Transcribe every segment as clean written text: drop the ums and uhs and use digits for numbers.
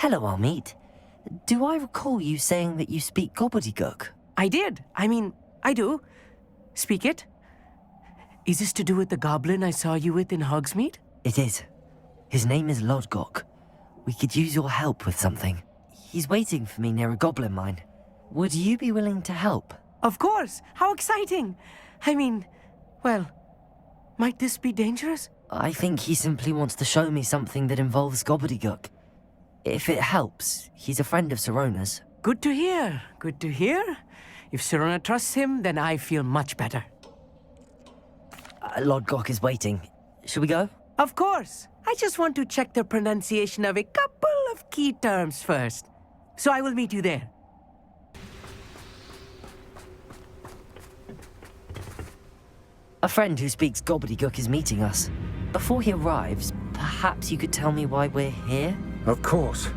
Hello, Amit. Do I recall you saying that you speak gobbledygook? I did. I do. Speak it. Is this to do with the goblin I saw you with in Hogsmeade? It is. His name is Lodgok. We could use your help with something. He's waiting for me near a goblin mine. Would you be willing to help? Of course. How exciting. Well, might this be dangerous? I think he simply wants to show me something that involves gobbledygook. If it helps, he's a friend of Sirona's. Good to hear. Good to hear. If Sirona trusts him, then I feel much better. Lodgok is waiting. Shall we go? Of course. I just want to check the pronunciation of a couple of key terms first. So I will meet you there. A friend who speaks gobbledygook is meeting us. Before he arrives, perhaps you could tell me why we're here? Of course.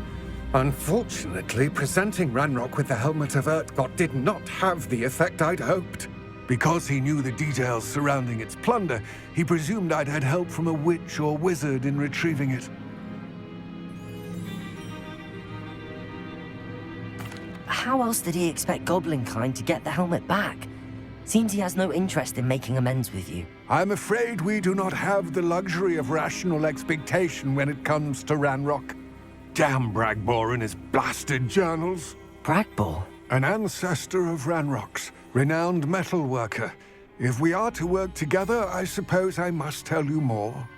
Unfortunately, presenting Ranrock with the helmet of Urtkot did not have the effect I'd hoped. Because he knew the details surrounding its plunder, he presumed I'd had help from a witch or wizard in retrieving it. How else did he expect Goblinkind to get the helmet back? Seems he has no interest in making amends with you. I'm afraid we do not have the luxury of rational expectation when it comes to Ranrock. Damn Bragbor and his blasted journals. Bragbor? An ancestor of Ranrock's, renowned metalworker. If we are to work together, I suppose I must tell you more.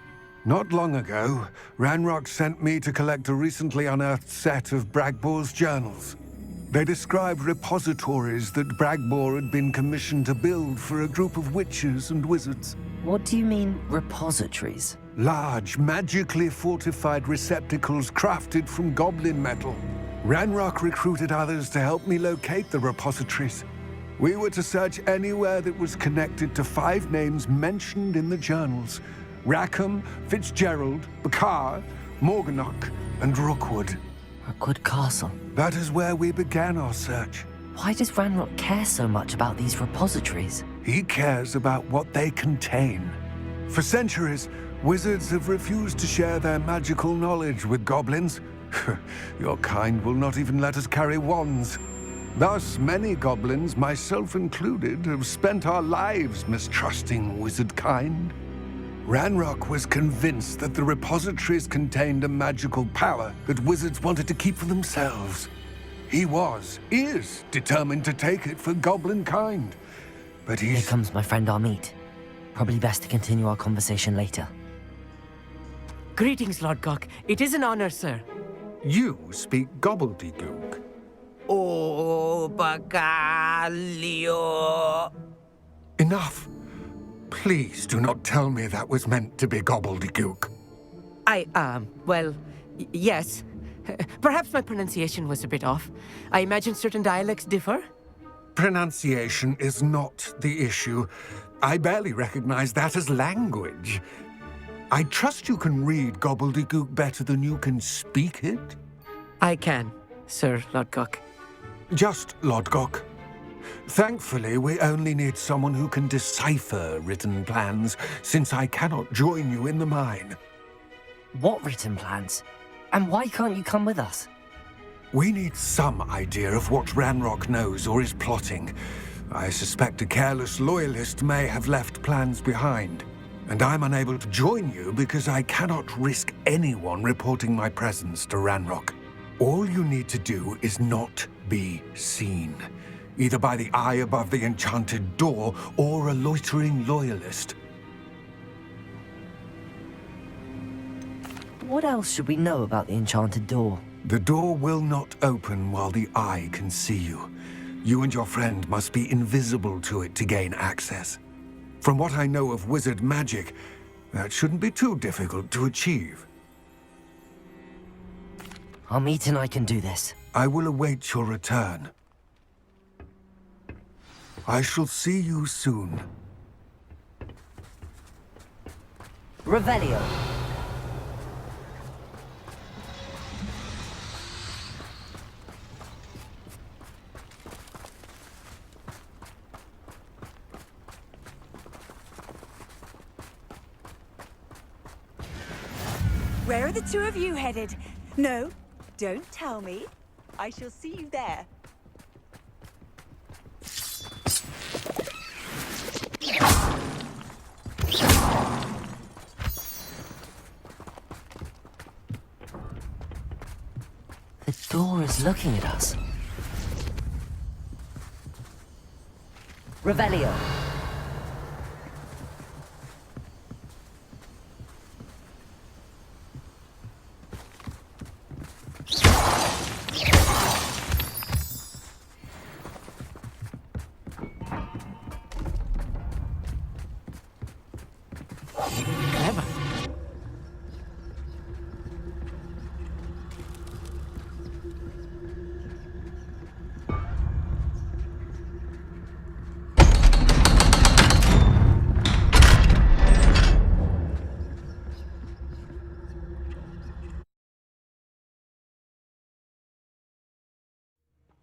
Not long ago, Ranrock sent me to collect a recently unearthed set of Bragbor's journals. They described repositories that Bragbor had been commissioned to build for a group of witches and wizards. What do you mean, repositories? Large, magically fortified receptacles crafted from goblin metal. Ranrock recruited others to help me locate the repositories. We were to search anywhere that was connected to 5 names mentioned in the journals: Rackham, Fitzgerald, Bakar, Morganach, and Rookwood. Rookwood Castle. That is where we began our search. Why does Ranrock care so much about these repositories? He cares about what they contain. For centuries, wizards have refused to share their magical knowledge with goblins. Your kind will not even let us carry wands. Thus, many goblins, myself included, have spent our lives mistrusting wizard kind. Ranrock was convinced that the repositories contained a magical power that wizards wanted to keep for themselves. He is determined to take it for goblin kind. But Here comes my friend Amit. Probably best to continue our conversation later. Greetings, Lodgok. It is an honor, sir. You speak gobbledygook. Oh, Bagalio. Enough. Please do not tell me that was meant to be gobbledygook. Yes. Perhaps my pronunciation was a bit off. I imagine certain dialects differ. Pronunciation is not the issue. I barely recognize that as language. I trust you can read gobbledygook better than you can speak it? I can, Sir Lodgok. Just Lodgok. Thankfully, we only need someone who can decipher written plans, since I cannot join you in the mine. What written plans? And why can't you come with us? We need some idea of what Ranrock knows or is plotting. I suspect a careless loyalist may have left plans behind. And I'm unable to join you because I cannot risk anyone reporting my presence to Ranrock. All you need to do is not be seen, either by the eye above the enchanted door or a loitering loyalist. What else should we know about the enchanted door? The door will not open while the eye can see you. You and your friend must be invisible to it to gain access. From what I know of wizard magic, that shouldn't be too difficult to achieve. Amit and I can do this. I will await your return. I shall see you soon. Revelio. Where are the two of you headed? No, Don't tell me. I shall see you there. The door is looking at us. Revelio. Clever.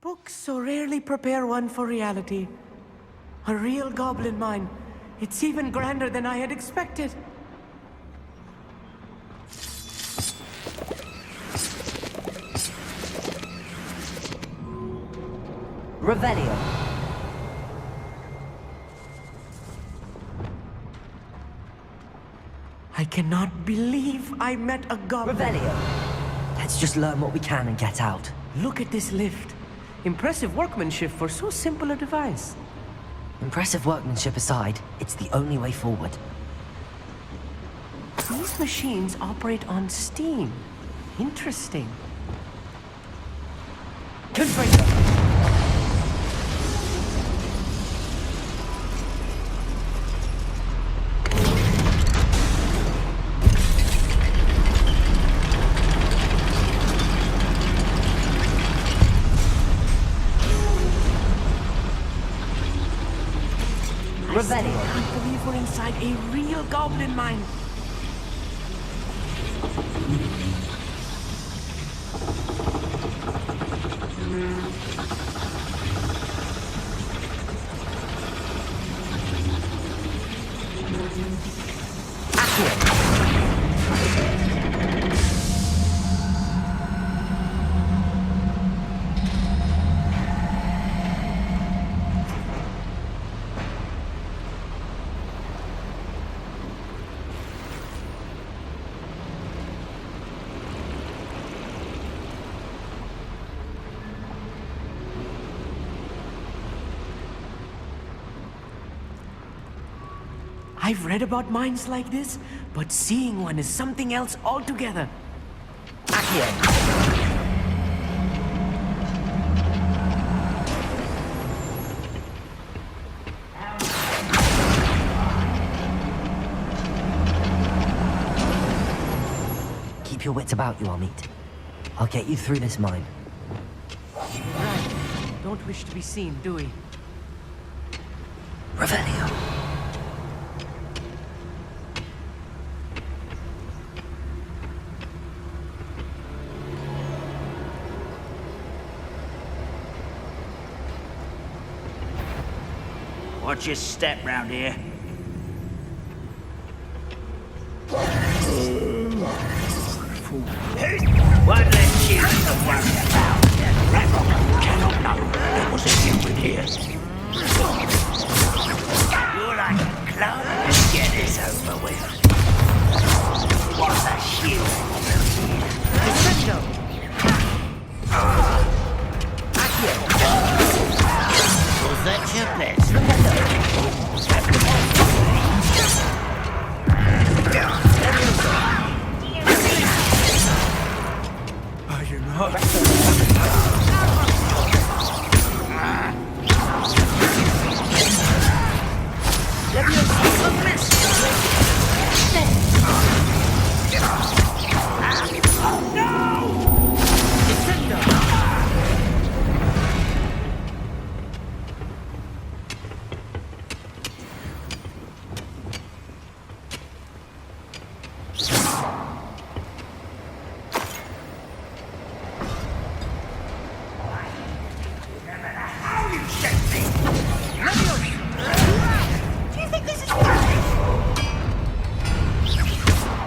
Books so rarely prepare one for reality. A real goblin mine. It's even grander than I had expected. Revelio. I cannot believe I met a goblin. Revelio. Let's just learn what we can and get out. Look at this lift. Impressive workmanship for so simple a device. Impressive workmanship aside, it's the only way forward. These machines operate on steam. Interesting. Confringo. I can't believe we're inside a real goblin mine. I've read about mines like this, but seeing one is something else altogether. Keep your wits about you, Amit. I'll get you through this mine. Right. Don't wish to be seen, do we? Revelio. Watch your step round here. One less you to worry about. Cannot know there was a human here. You're like a clown. Get this over with. What a shield. Defendo! Was that your best? Are you not?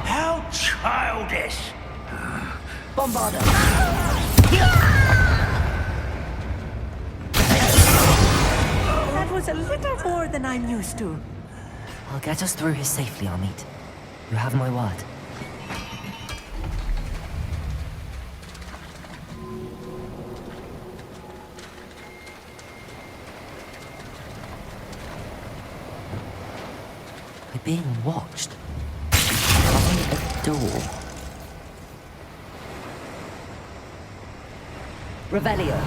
How childish! Bombardo. a little more than I'm used to. I'll get us through here safely, Amit. You have my word. We're being watched. By a door. Revelio.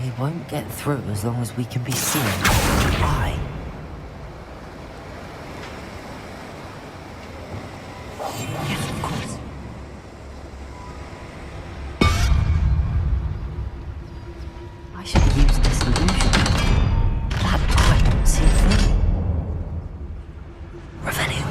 He won't get through as long as we can be seen. Why? Yes, of course. I should have used this illusion. That eye won't see a thing. Revelio.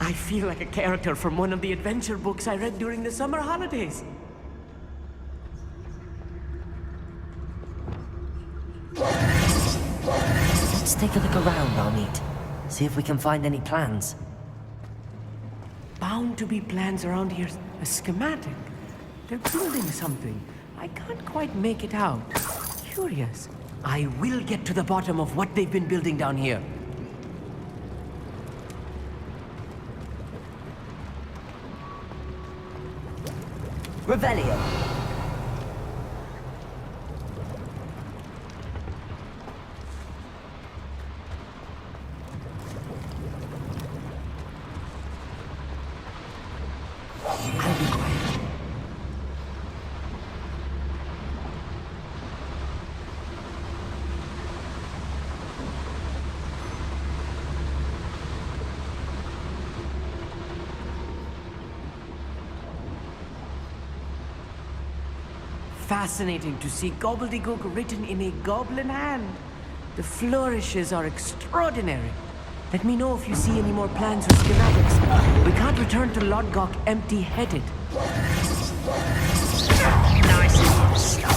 I feel like a character from one of the adventure books I read during the summer holidays. Let's take a look around, Amit. See if we can find any plans. Bound to be plans around here. A schematic. They're building something. I can't quite make it out. Curious. I will get to the bottom of what they've been building down here. Revelio. I'll be quiet. Fascinating to see gobbledygook written in a goblin hand. The flourishes are extraordinary. Let me know if you see any more plans or schematics. We can't return to Lodgok empty-headed. Nice and slow.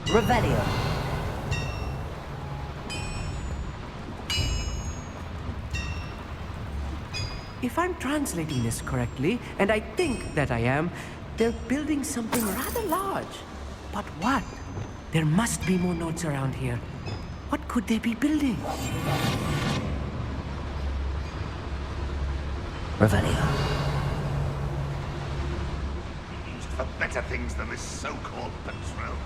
Revelio. If I'm translating this correctly, and I think that I am, they're building something rather large. But what? There must be more notes around here. What could they be building? Revelio. Used for better things than this so-called patrol.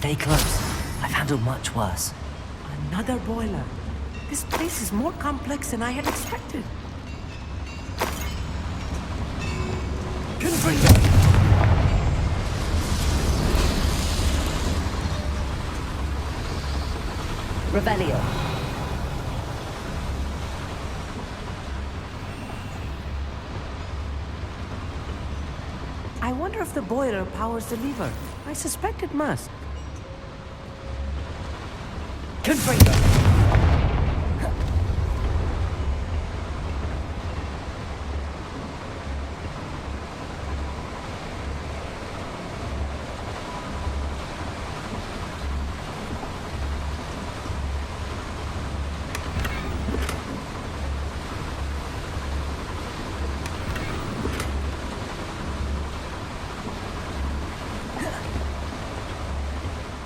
Stay close. I've handled much worse. Another boiler. This place is more complex than I had expected. Revelio. I wonder if the boiler powers the lever. I suspect it must. Confringo.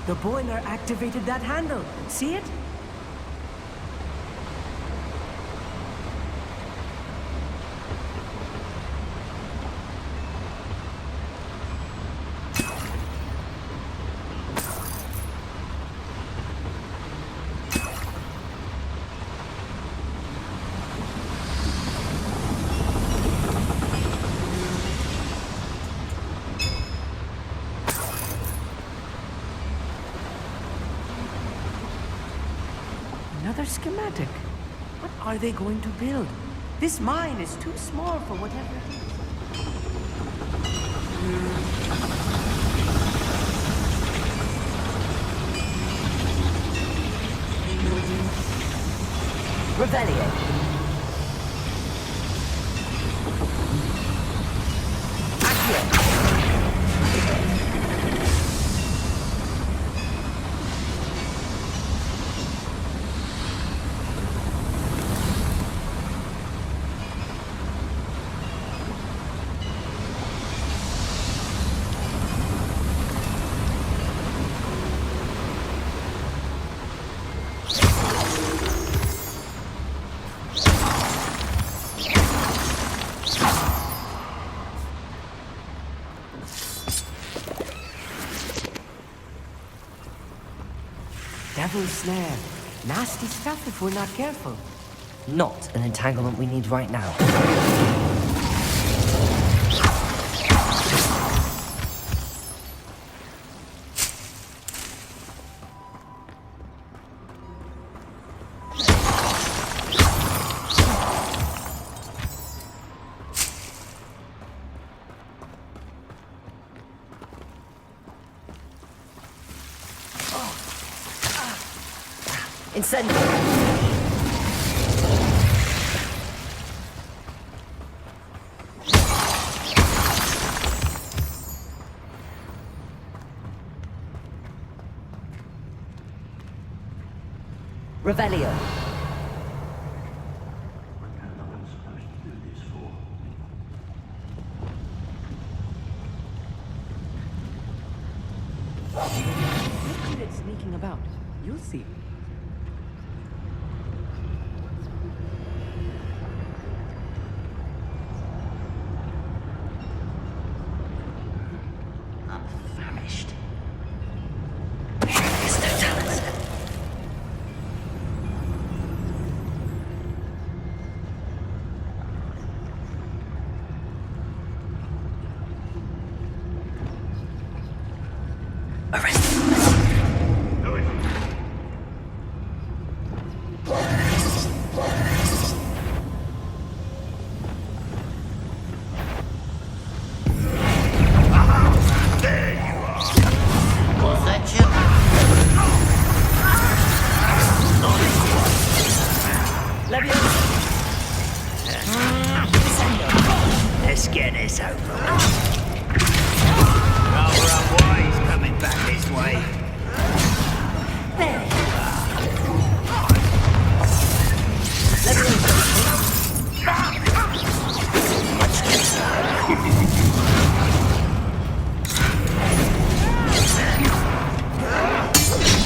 The boiler activated that handle. See it? Another schematic. What are they going to build? This mine is too small for whatever it is. Revelio. Accio. Devil's snare. Nasty stuff if we're not careful. Not an entanglement we need right now. Incendio. Revelio. Look at it sneaking about. You'll see. Famished. Let's get this over with. Rather unwise coming back this way. There.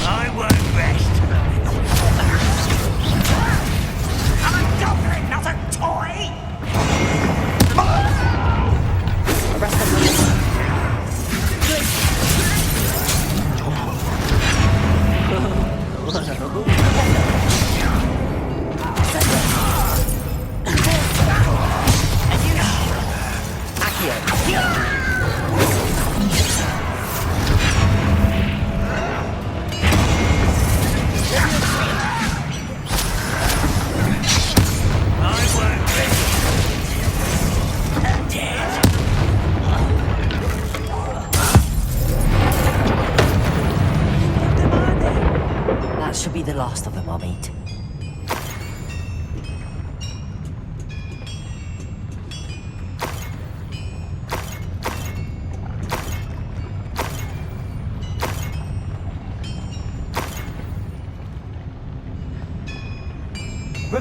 I won't rest. I'm a goblin, not a toy! Arrest them.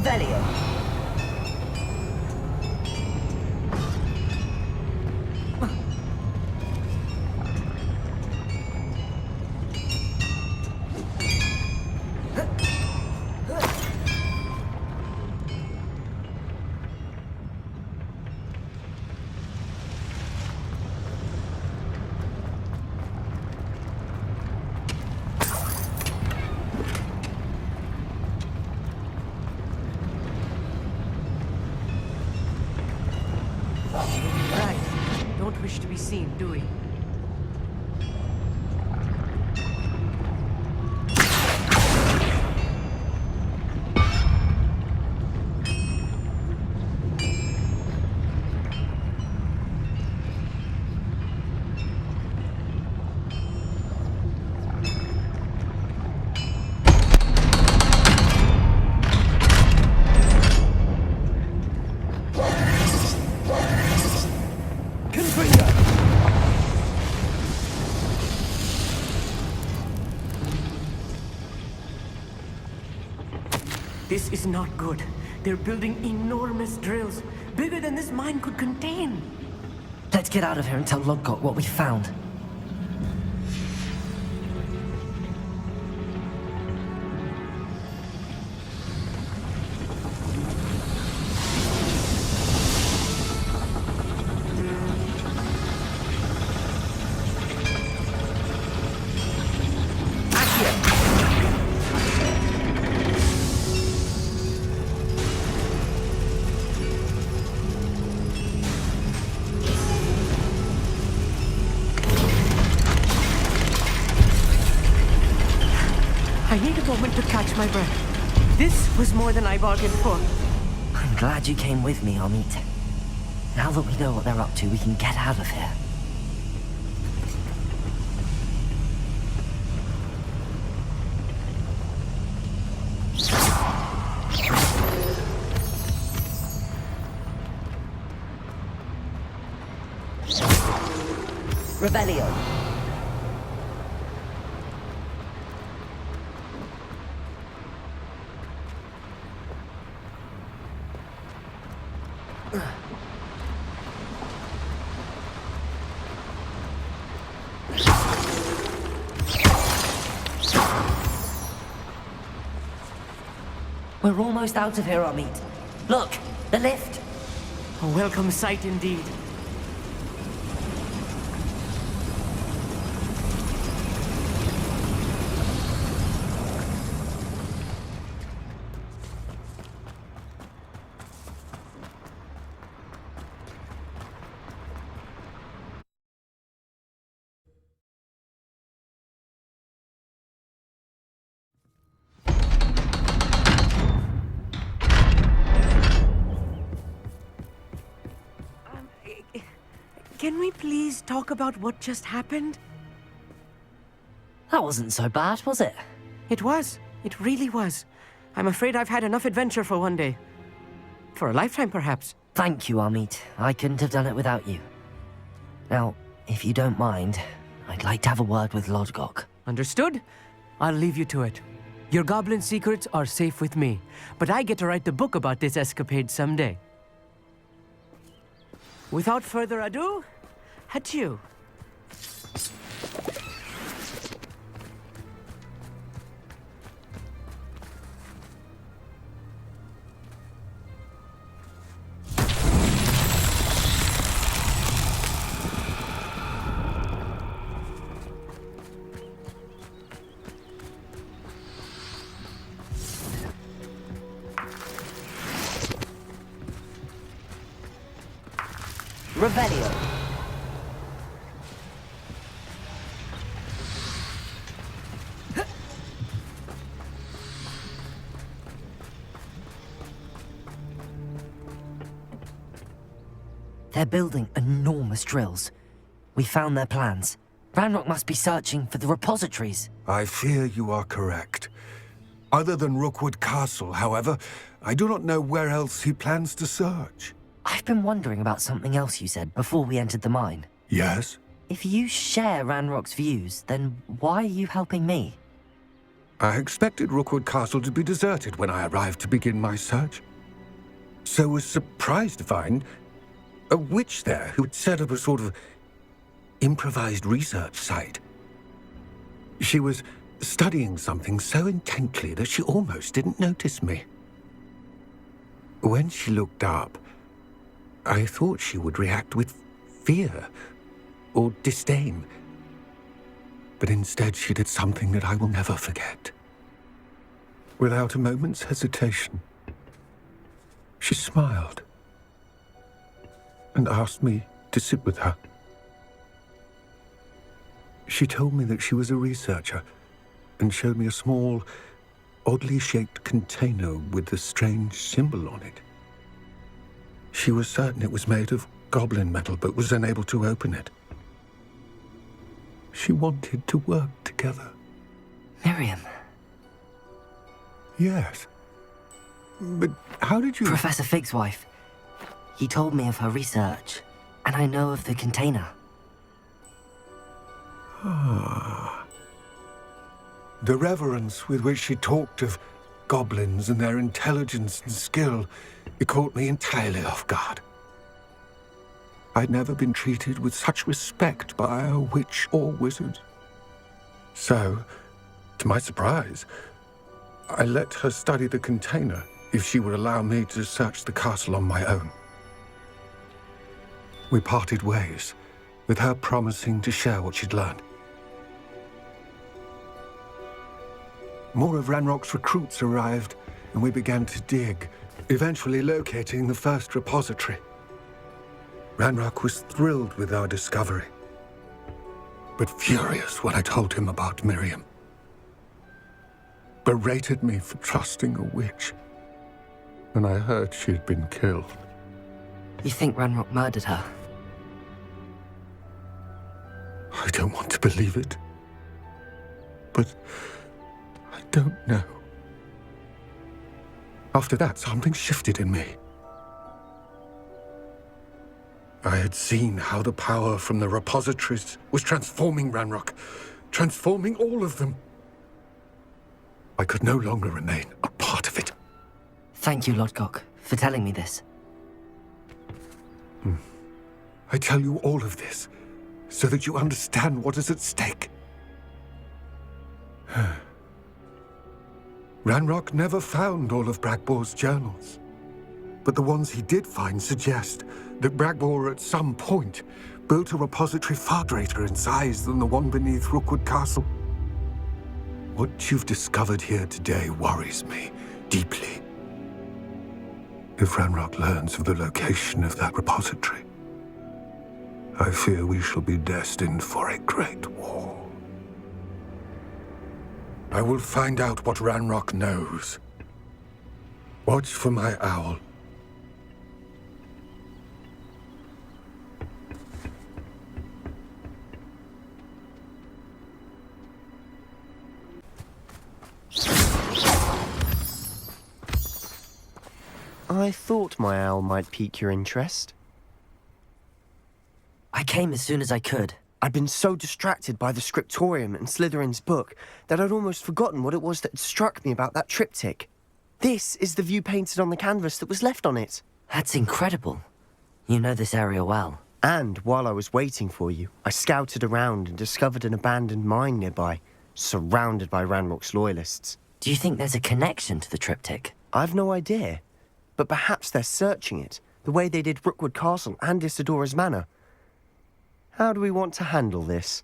Revelio. Right. Don't wish to be seen, do we? This is not good. They're building enormous drills, bigger than this mine could contain. Let's get out of here and tell Lodgok what we found. I need a moment to catch my breath. This was more than I bargained for. I'm glad you came with me, Amit. Now that we know what they're up to, we can get out of here. Revelio. We're almost out of here, Amit. Look, the lift. A welcome sight indeed. Can we please talk about what just happened? That wasn't so bad, was it? It was. It really was. I'm afraid I've had enough adventure for one day. For a lifetime, perhaps. Thank you, Amit. I couldn't have done it without you. Now, if you don't mind, I'd like to have a word with Lodgok. Understood? I'll leave you to it. Your goblin secrets are safe with me, but I get to write the book about this escapade someday. Without further ado, adieu. Revelio. They're building enormous drills. We found their plans. Ranrock must be searching for the repositories. I fear you are correct. Other than Rookwood Castle, however, I do not know where else he plans to search. I've been wondering about something else you said before we entered the mine. Yes? If you share Ranrock's views, then why are you helping me? I expected Rookwood Castle to be deserted when I arrived to begin my search. So was surprised to find a witch there who had set up a sort of improvised research site. She was studying something so intently that she almost didn't notice me. When she looked up, I thought she would react with fear or disdain. But instead she did something that I will never forget. Without a moment's hesitation, she smiled and asked me to sit with her. She told me that she was a researcher and showed me a small, oddly shaped container with a strange symbol on it. She was certain it was made of goblin metal, but was unable to open it. She wanted to work together. Miriam. Yes. But how did you... Professor Fig's wife. He told me of her research, and I know of the container. Ah. The reverence with which she talked of goblins and their intelligence and skill, it caught me entirely off guard. I'd never been treated with such respect by a witch or wizard. So, to my surprise, I let her study the container if she would allow me to search the castle on my own. We parted ways, with her promising to share what she'd learned. More of Ranrock's recruits arrived, and we began to dig, eventually locating the first repository. Ranrock was thrilled with our discovery, but furious when I told him about Miriam. Berated me for trusting a witch when I heard she'd been killed. You think Ranrock murdered her? I don't want to believe it, but I don't know. After that, something shifted in me. I had seen how the power from the repositories was transforming Ranrock, transforming all of them. I could no longer remain a part of it. Thank you, Lodgok, for telling me this. I tell you all of this so that you understand what is at stake. Ranrock never found all of Bragbor's journals, but the ones he did find suggest that Bragbor at some point built a repository far greater in size than the one beneath Rookwood Castle. What you've discovered here today worries me deeply. If Ranrock learns of the location of that repository, I fear we shall be destined for a great war. I will find out what Ranrock knows. Watch for my owl. I thought my owl might pique your interest. I came as soon as I could. I'd been so distracted by the scriptorium and Slytherin's book that I'd almost forgotten what it was that had struck me about that triptych. This is the view painted on the canvas that was left on it. That's incredible. You know this area well. And while I was waiting for you, I scouted around and discovered an abandoned mine nearby, surrounded by Ranrock's loyalists. Do you think there's a connection to the triptych? I've no idea, but perhaps they're searching it, the way they did Rookwood Castle and Isidora's Manor. How do we want to handle this?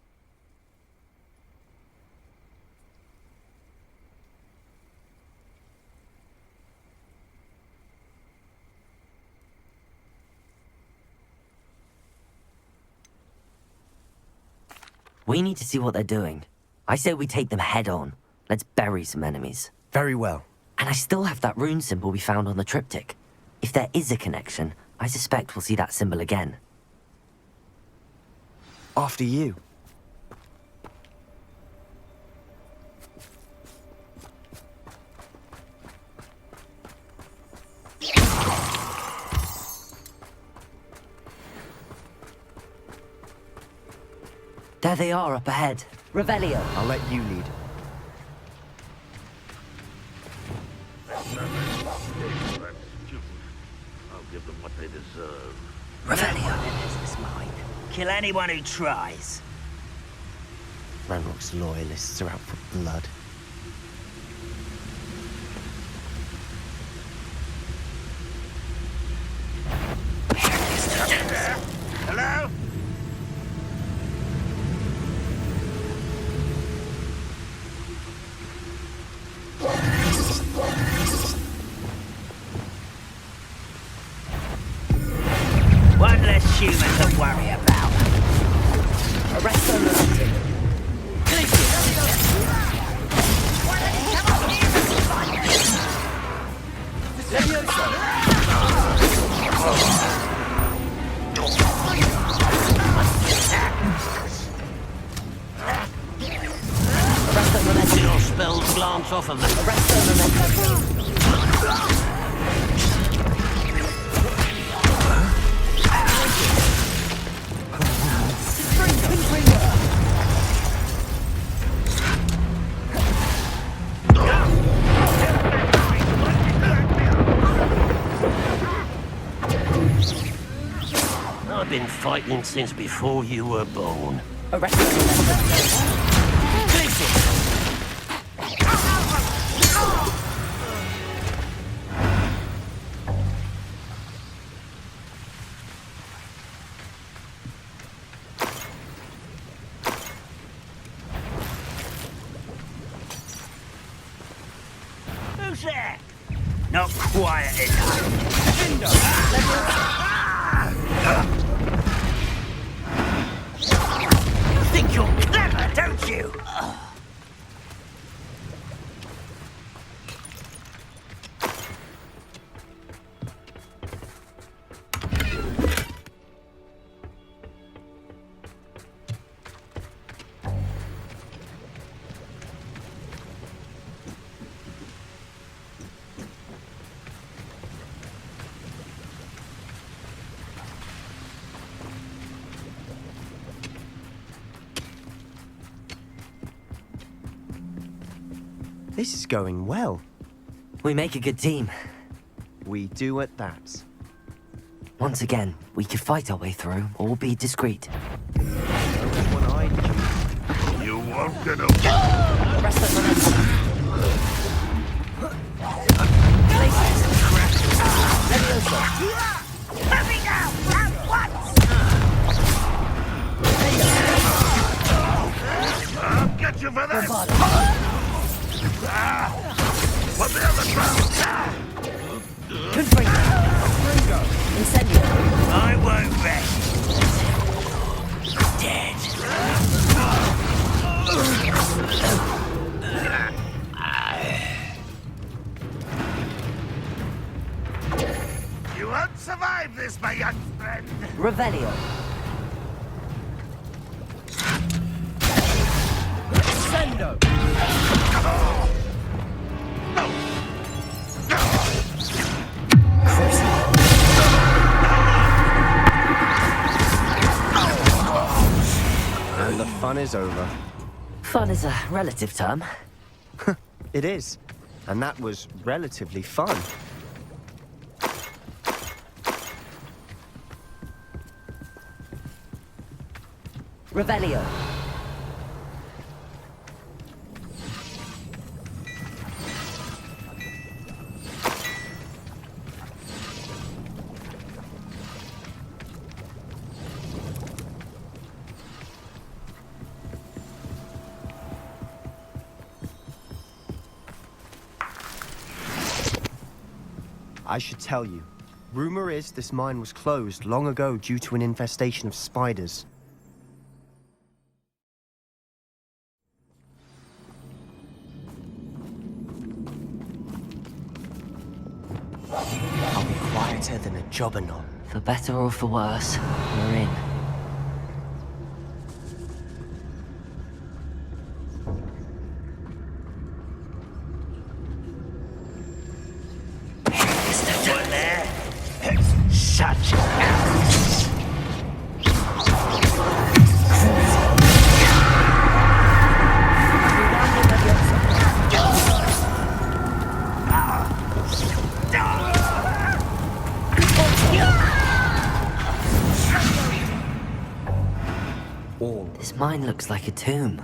We need to see what they're doing. I say we take them head on. Let's bury some enemies. Very well. And I still have that rune symbol we found on the triptych. If there is a connection, I suspect we'll see that symbol again. After you. There they are up ahead. Revelio. I'll let you lead. Revelio. This mine. Kill anyone who tries. Ranrock's loyalists are out for blood. Hello? One less human to worry about. Arrest unlimited. Your spells glance off of them. Arrest unlimited. I've been fighting since before you were born. Arrest unlimited. Who's there? Not quiet enough. You think you're clever, don't you? This is going well. We make a good team. We do at that. Once again, we could fight our way through or be discreet. Which one I choose? You won't get a... Arrest unlimited. Hurry now! At once! I'll get you for this! What the other crowd? Incendio. I won't rest. Dead. You won't survive this, my young friend! Revelio. And the fun is over. Fun is a relative term. It is. And that was relatively fun. Revelio. I should tell you. Rumor is this mine was closed long ago due to an infestation of spiders. I'll be quieter than a jobberknoll. For better or for worse, we're in. One there. Such arrogance. All. This mine looks like a tomb.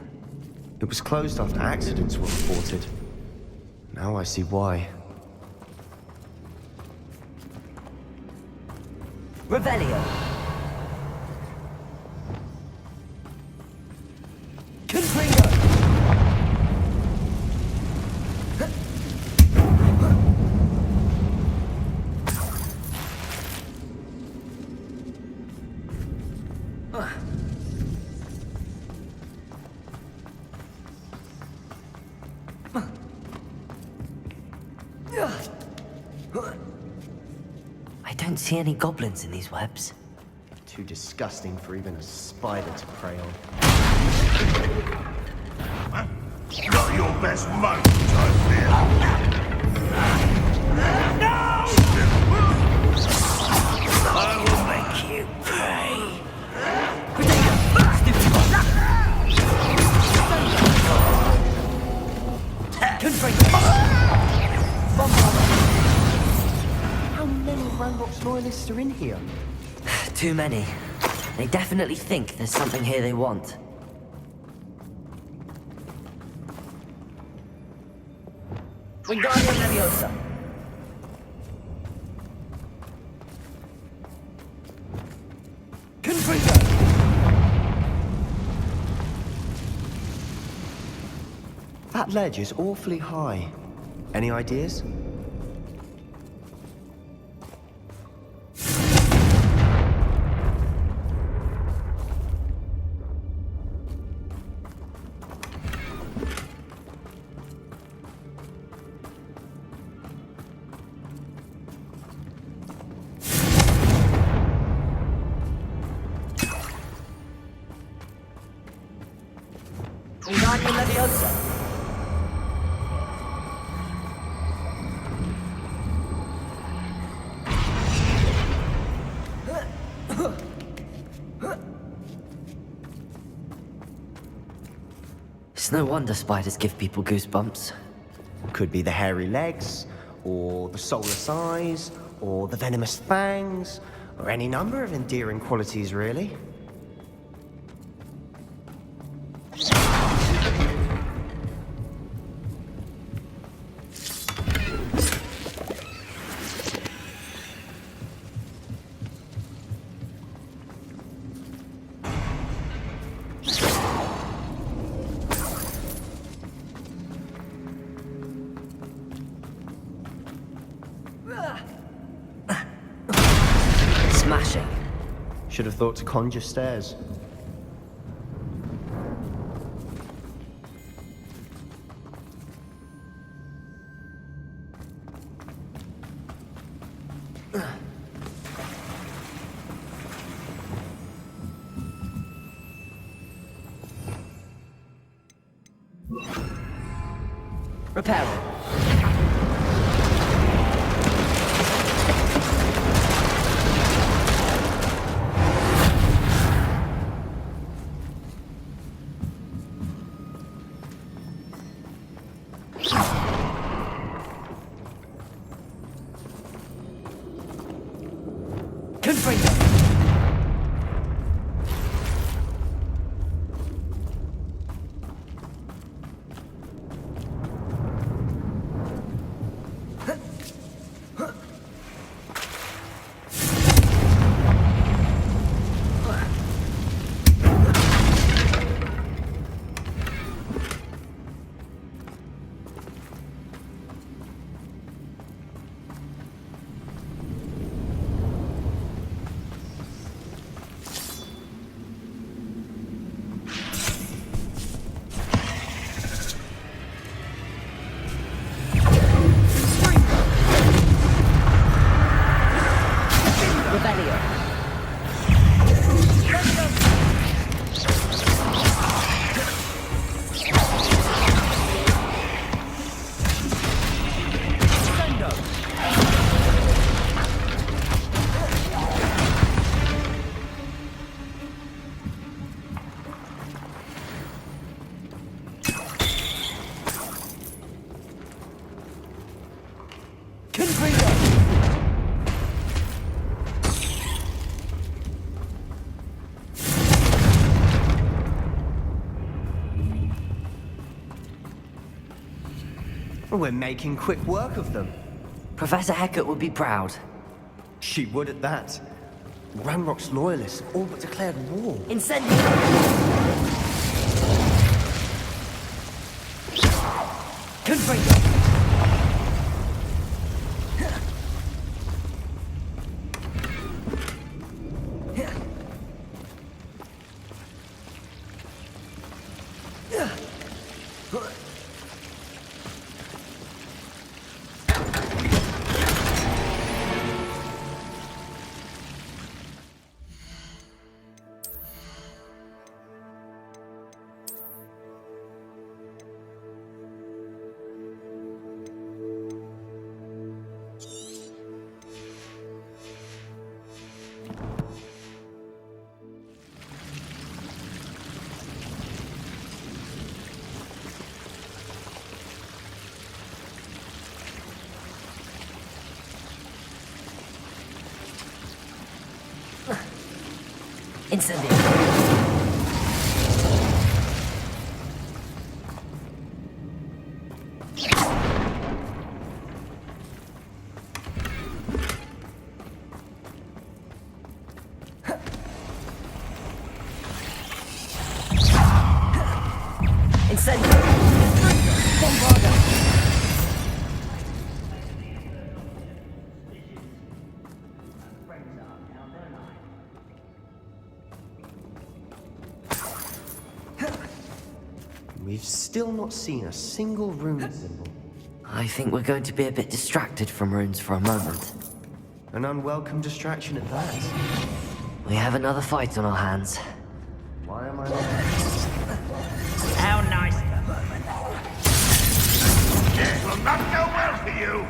It was closed after accidents were reported. Now I see why. Revelio. Confringo. I don't see any goblins in these webs. Too disgusting for even a spider to prey on. Not your best moment, I fear. No! I will make you pay. How many Ranrock's loyalists are in here? Too many. They definitely think there's something here they want. Wingardium Leviosa. Confringo. That ledge is awfully high. Any ideas? Wingardium Leviosa. It's no wonder spiders give people goosebumps. Could be the hairy legs, or the soulless eyes, or the venomous fangs, or any number of endearing qualities, really. Smashing. Should have thought to conjure stairs. Repairing. Confringo. We're making quick work of them. Professor Hecat would be proud. She would at that. Ranrock's loyalists all but declared war. Incendio! Confringo! Incendio! Incendio! Bombarda! We've still not seen a single rune symbol. I think we're going to be a bit distracted from runes for a moment. An unwelcome distraction at that. We have another fight on our hands. Why am I How nice of a moment. This will not go well for you.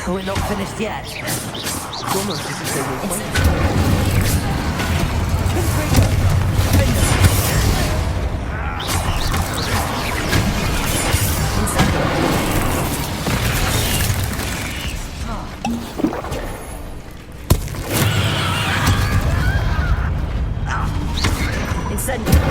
We're not finished yet. It's almost as if they were waiting. Incendio!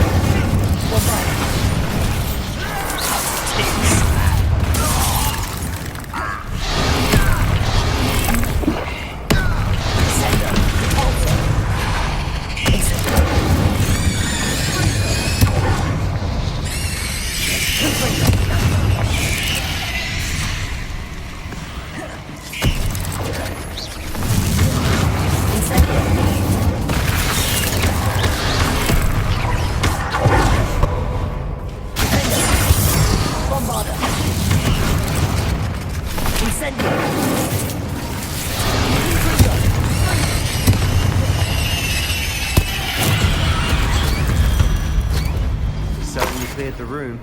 Certainly cleared the room.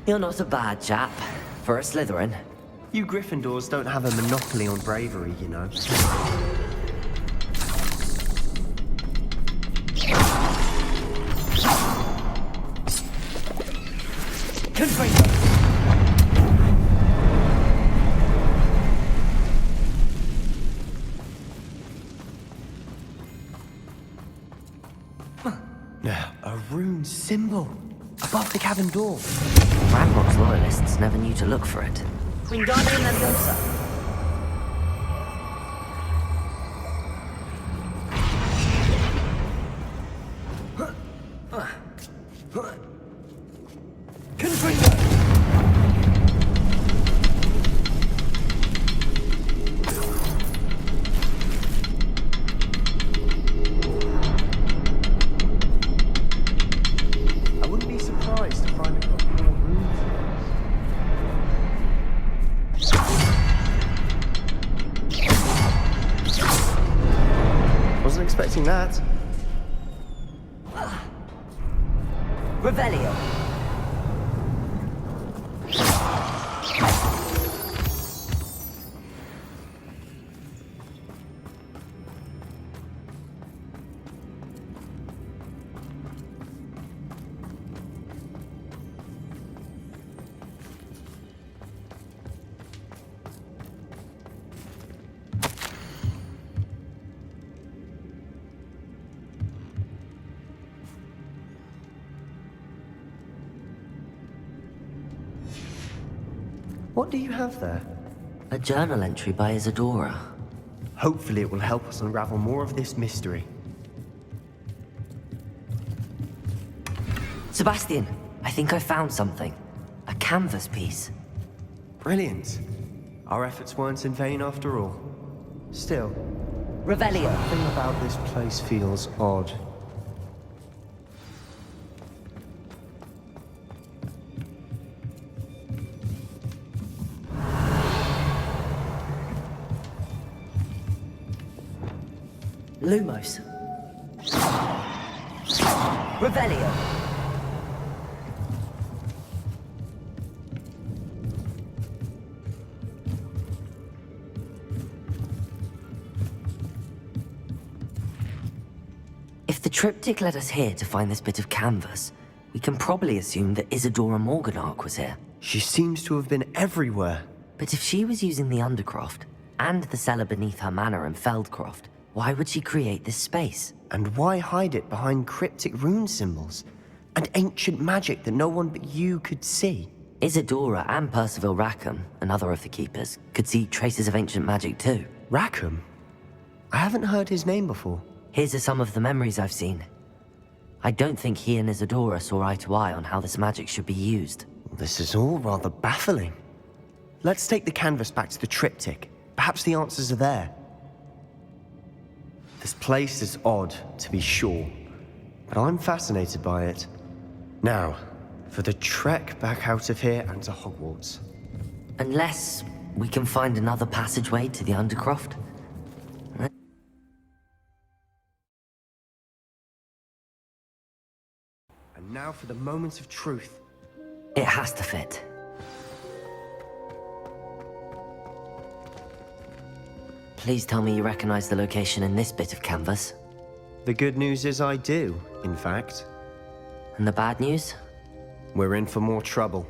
You're not a bad chap for a Slytherin. You Gryffindors don't have a monopoly on bravery, you know. rune symbol above the cabin door. Ranrock's loyalists never knew to look for it. Wingardium Leviosa. I wouldn't be surprised to find a couple more runes here. Wasn't expecting that. Revelio. What do you have there? A journal entry by Isadora. Hopefully it will help us unravel more of this mystery. Sebastian, I think I found something. A canvas piece. Brilliant. Our efforts weren't in vain after all. Still, Revelio. something about this place feels odd. Lumos. Revelio. If the triptych led us here to find this bit of canvas, we can probably assume that Isadora Morganach was here. She seems to have been everywhere. But if she was using the Undercroft, and the cellar beneath her manor in Feldcroft, why would she create this space? And why hide it behind cryptic rune symbols? And ancient magic that no one but you could see? Isadora and Percival Rackham, another of the Keepers, could see traces of ancient magic too. Rackham? I haven't heard his name before. Here's some of the memories I've seen. I don't think he and Isadora saw eye to eye on how this magic should be used. This is all rather baffling. Let's take the canvas back to the triptych. Perhaps the answers are there. This place is odd, to be sure, but I'm fascinated by it. Now, for the trek back out of here and to Hogwarts. Unless we can find another passageway to the Undercroft. And now for the moment of truth. It has to fit. Please tell me you recognize the location in this bit of canvas. The good news is I do, in fact. And the bad news? We're in for more trouble.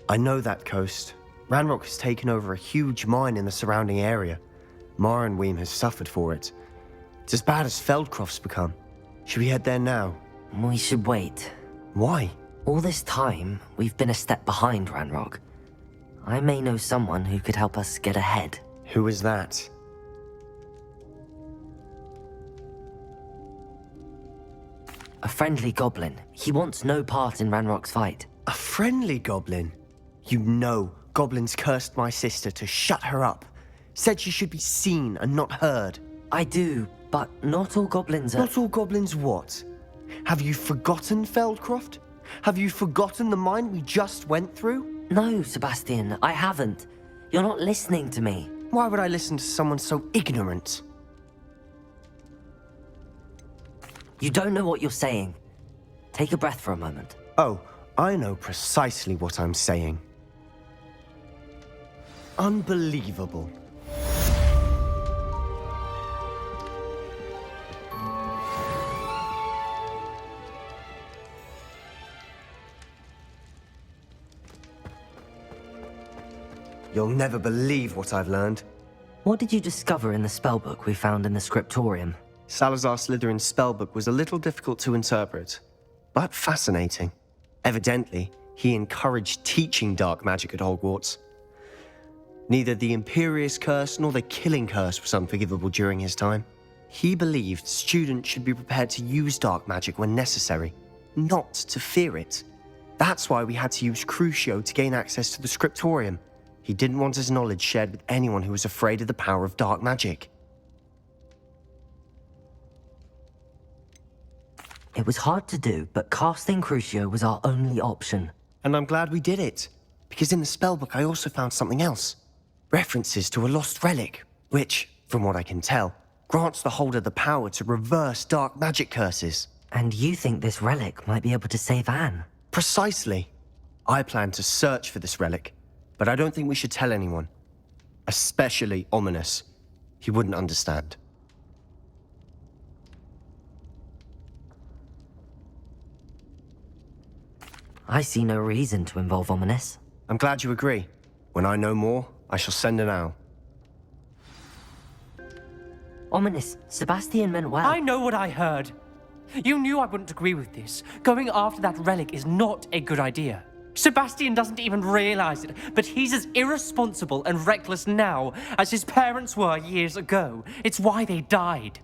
I know that coast. Ranrock has taken over a huge mine in the surrounding area. Marrenweem has suffered for it. It's as bad as Feldcroft's become. Should we head there now? We should wait. Why? All this time, we've been a step behind Ranrock. I may know someone who could help us get ahead. Who is that? A friendly goblin. He wants no part in Ranrock's fight. A friendly goblin? You know, goblins cursed my sister to shut her up. Said she should be seen and not heard. I do, but not all goblins are... Not all goblins what? Have you forgotten Feldcroft? Have you forgotten the mine we just went through? No, Sebastian, I haven't. You're not listening to me. Why would I listen to someone so ignorant? You don't know what you're saying. Take a breath for a moment. Oh, I know precisely what I'm saying. Unbelievable. You'll never believe what I've learned. What did you discover in the spellbook we found in the scriptorium? Salazar Slytherin's spellbook was a little difficult to interpret, but fascinating. Evidently, he encouraged teaching dark magic at Hogwarts. Neither the Imperious Curse nor the Killing Curse was unforgivable during his time. He believed students should be prepared to use dark magic when necessary, not to fear it. That's why we had to use Crucio to gain access to the scriptorium. He didn't want his knowledge shared with anyone who was afraid of the power of dark magic. It was hard to do, but casting Crucio was our only option. And I'm glad we did it, because in the spellbook I also found something else. References to a lost relic, which, from what I can tell, grants the holder the power to reverse dark magic curses. And you think this relic might be able to save Anne? Precisely. I plan to search for this relic, but I don't think we should tell anyone. Especially Ominous. He wouldn't understand. I see no reason to involve Ominous. I'm glad you agree. When I know more, I shall send an owl. Ominous, Sebastian meant well. I know what I heard. You knew I wouldn't agree with this. Going after that relic is not a good idea. Sebastian doesn't even realize it, but he's as irresponsible and reckless now as his parents were years ago. It's why they died.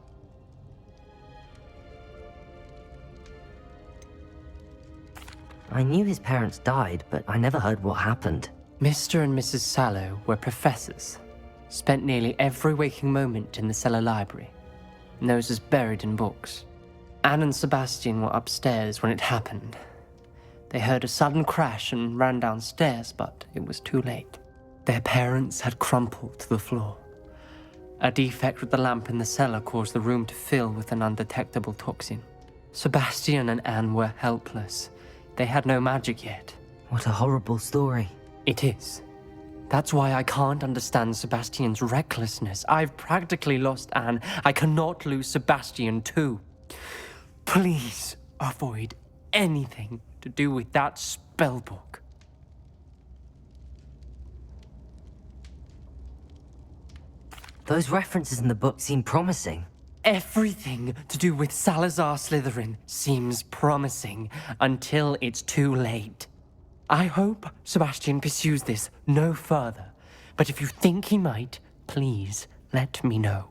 I knew his parents died, but I never heard what happened. Mr. and Mrs. Sallow were professors. Spent nearly every waking moment in the cellar library. Noses buried in books. Anne and Sebastian were upstairs when it happened. They heard a sudden crash and ran downstairs, but it was too late. Their parents had crumpled to the floor. A defect with the lamp in the cellar caused the room to fill with an undetectable toxin. Sebastian and Anne were helpless. They had no magic yet. What a horrible story. It is. That's why I can't understand Sebastian's recklessness. I've practically lost Anne. I cannot lose Sebastian too. Please avoid anything to do with that spellbook. Those references in the book seem promising. Everything to do with Salazar Slytherin seems promising until it's too late. I hope Sebastian pursues this no further, but if you think he might, please let me know.